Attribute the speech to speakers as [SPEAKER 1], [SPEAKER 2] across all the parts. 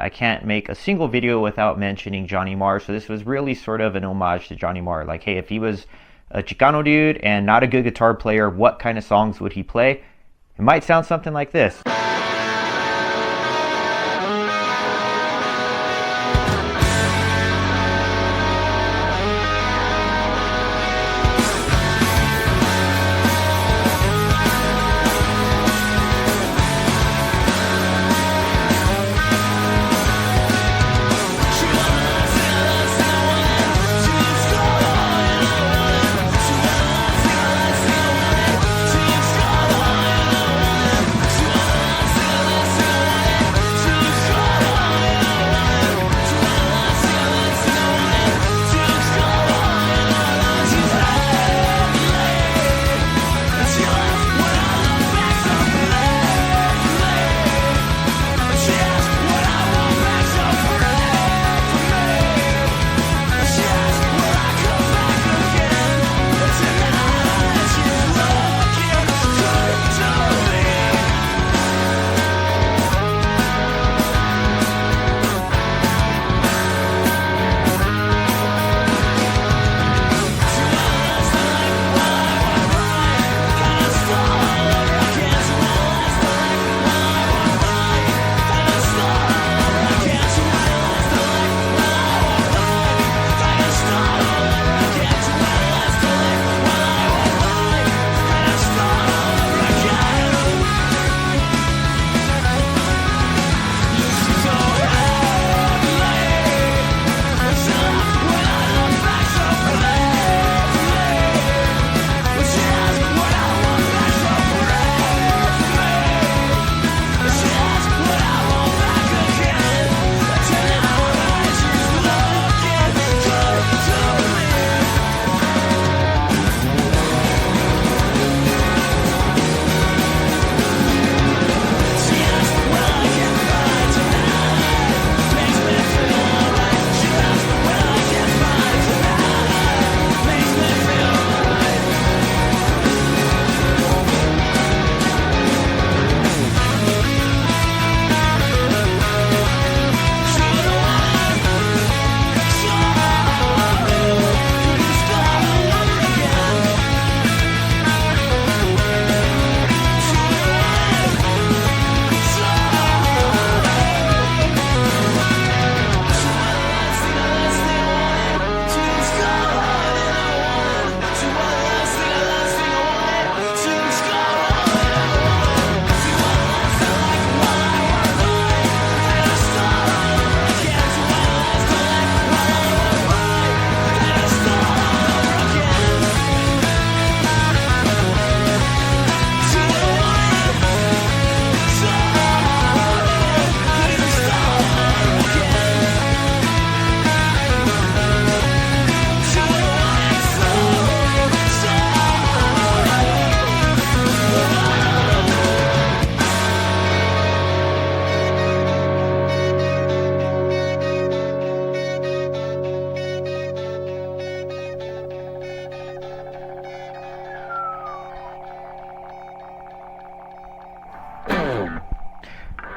[SPEAKER 1] I can't make a single video without mentioning Johnny Marr. So this was really sort of an homage to Johnny Marr. Like, hey, if he was a Chicano dude and not a good guitar player, what kind of songs would he play? It might sound something like this.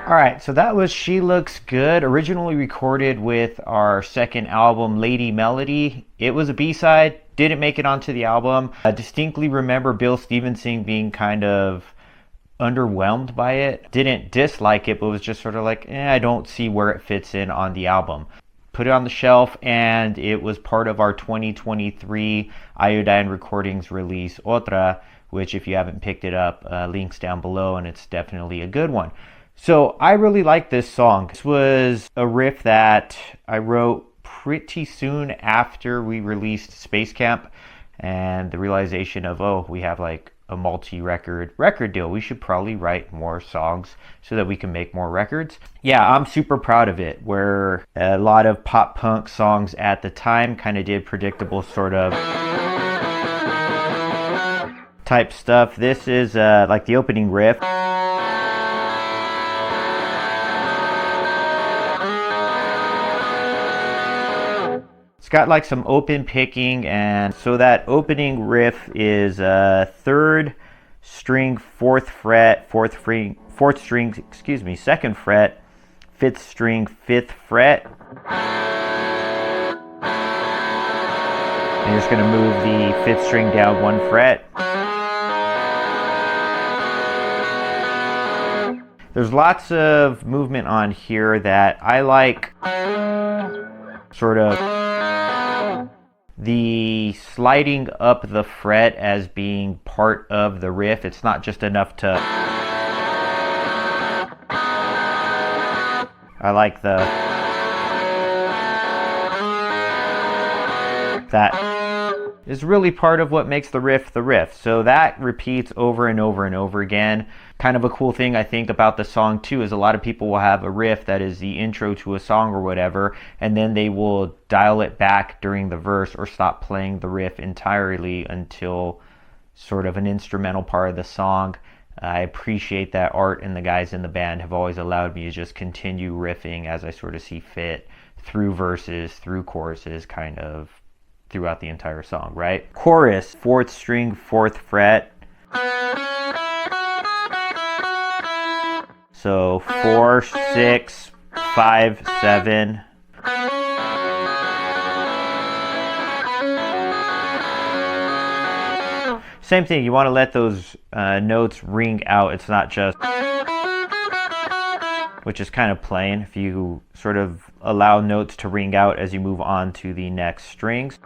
[SPEAKER 1] Alright, so that was She Looks Good, originally recorded with our second album, Lady Melody. It was a B-side, didn't make it onto the album. I distinctly remember Bill Stevenson being kind of underwhelmed by it. Didn't dislike it, but was just sort of like, I don't see where it fits in on the album. Put it on the shelf, and it was part of our 2023 Iodine Recordings release, OTRA, which if you haven't picked it up, links down below, and it's definitely a good one. So I really like this song. This was a riff that I wrote pretty soon after we released Space Camp, and the realization of, oh, we have like a multi-record deal. We should probably write more songs so that we can make more records. Yeah, I'm super proud of it, where a lot of pop punk songs at the time kind of did predictable sort of type stuff. This is like the opening riff. It's got like some open picking, and so that opening riff is 3rd string, 4th fret, 4th string, 2nd fret, 5th string, 5th fret. And you're just going to move the 5th string down 1 fret. There's lots of movement on here that I like, sort of the sliding up the fret as being part of the riff. It's not just enough to... I like that is really part of what makes the riff the riff. So that repeats over and over and over again. Kind of a cool thing I think about the song too is a lot of people will have a riff that is the intro to a song or whatever, and then they will dial it back during the verse or stop playing the riff entirely until sort of an instrumental part of the song. I appreciate that Art and the guys in the band have always allowed me to just continue riffing as I sort of see fit through verses, through choruses, kind of throughout the entire song, right? Chorus, 4th string, 4th fret. So 4, 6, 5, 7. Same thing, you want to let those notes ring out. It's not just, which is kind of plain. If you sort of allow notes to ring out as you move on to the next strings.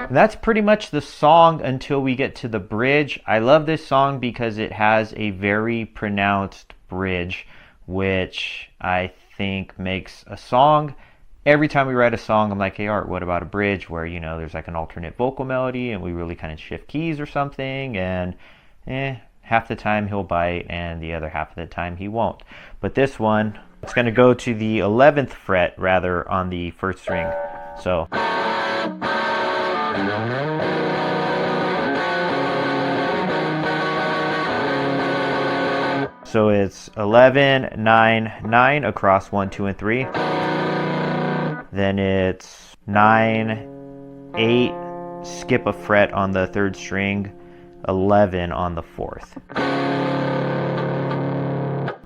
[SPEAKER 1] And that's pretty much the song until we get to the bridge. I love this song because it has a very pronounced bridge, which I think makes a song. Every time we write a song, I'm like, hey Art, what about a bridge where, you know, there's like an alternate vocal melody and we really kind of shift keys or something, and half the time he'll bite and the other half of the time he won't. But this one, it's going to go to the 11th fret rather on the 1st string. So it's 11, 9, 9 across 1, 2, and 3. Then it's 9, 8, skip a fret on the 3rd string, 11 on the 4th.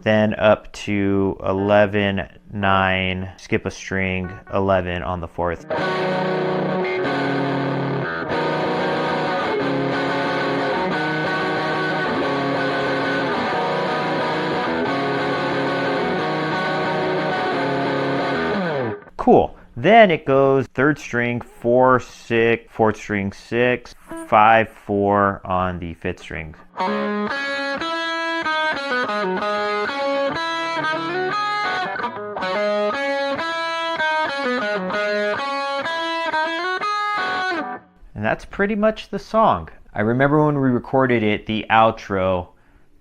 [SPEAKER 1] Then up to 11, 9, skip a string, 11 on the 4th. Cool. Then it goes 3rd string, 4, 6, 4th string, 6, 5, 4 on the 5th string. And that's pretty much the song. I remember when we recorded it, the outro,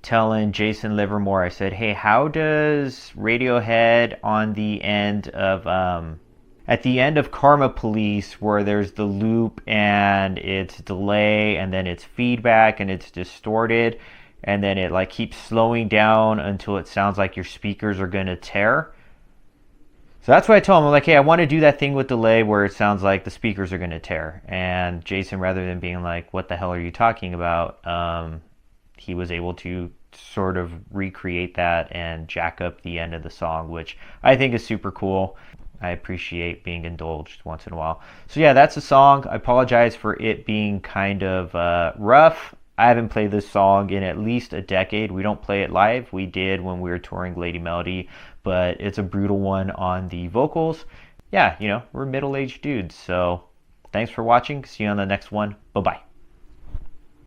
[SPEAKER 1] telling Jason Livermore, I said, hey, how does Radiohead on the end of at the end of Karma Police, where there's the loop and it's delay and then it's feedback and it's distorted and then it like keeps slowing down until it sounds like your speakers are gonna tear? So that's what I told him. I'm like, hey, I want to do that thing with delay where it sounds like the speakers are gonna tear. And Jason, rather than being like, what the hell are you talking about, he was able to sort of recreate that and jack up the end of the song, which I think is super cool. I appreciate being indulged once in a while. So yeah, that's the song. I apologize for it being kind of rough. I haven't played this song in at least a decade. We don't play it live. We did when we were touring Lady Melody, but it's a brutal one on the vocals. Yeah, you know, we're middle-aged dudes. So thanks for watching. See you on the next one. Bye-bye.